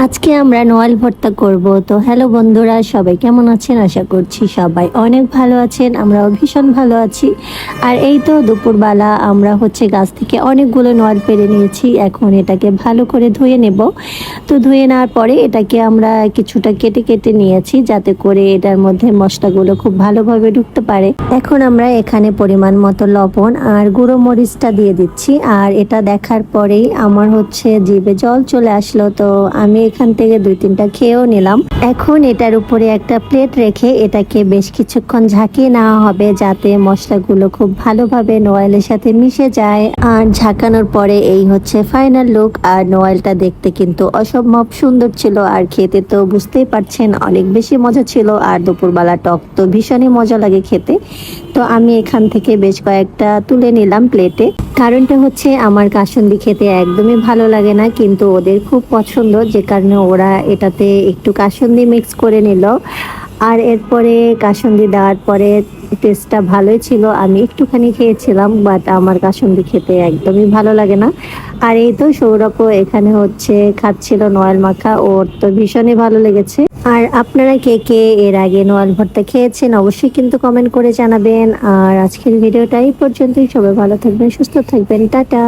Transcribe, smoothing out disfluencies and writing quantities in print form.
আজকে আমরা নয়াল ভর্তা করব। তো হ্যালো বন্ধুরা, সবাই কেমন আছেন? আশা করছি সবাই অনেক ভালো আছেন, আমরাও ভীষণ ভালো আছি। আর এই তো দুপুরবেলা আমরা গাছ থেকে অনেকগুলো নয়াল পেড়ে নিয়েছি। এখন এটাকে ভালো করে ধুয়ে নেব। তো ধুয়ে নেওয়ার পরে এটাকে আমরা কিছুটা কেটে কেটে নিয়েছি, যাতে করে এটার মধ্যে মশলাগুলো খুব ভালোভাবে ঢুকতে পারে। এখন আমরা এখানে পরিমাণ মতো লবণ আর গুঁড়ো মরিচটা দিয়ে দিচ্ছি। আর এটা দেখার পরেই আমার জিভে জল চলে আসলো। তো আমি এখান থেকে 2-3টা খেয়েও নিলাম। এখন এটার উপরে একটা প্লেট রেখে এটাকে বেশ কিছুক্ষণ ঝাঁকিয়ে নেওয়া হবে, যাতে মশলাগুলো খুব ভালোভাবে নয়ালের সাথে মিশে যায়। আর ঝাঁকানোর পরে এই ফাইনাল লুক। আর নয়ালটা দেখতে কিন্তু অসম্ভব সুন্দর ছিল, আর খেতে তো বুঝতেই পারছেন অনেক বেশি মজা ছিল। আর দুপুরবেলা টক তো ভীষণই মজা লাগে খেতে। তো আমি এখান থেকে বেশ কয়েকটা তুলে নিলাম প্লেটে। কারণটা আমার কাসুন্দি খেতে একদমই ভালো লাগে না, কিন্তু ওদের খুব পছন্দ, যে কারণে ওরা এটাতে একটু কাসুন্দি মিক্স করে নিল। আর এরপরে কাসুন্দি দেওয়ার পরে টেস্টটা ভালোই ছিল। আমি একটুখানি খেয়েছিলাম, বাট আমার কাসুন্দি খেতে একদমই ভালো লাগে না। আর এই তো সৌরভও এখানে খাচ্ছিল নয়াল মাখা, ওর তো ভীষণই ভালো লেগেছে। আর আপনারা কে কে এর আগে নয়াল ভর্তা খেয়েছেন অবশ্যই কিন্তু কমেন্ট করে জানাবেন। আর আজকের ভিডিওটা এই পর্যন্তই। সবাই ভালো থাকবেন, সুস্থ থাকবেন, টাটা।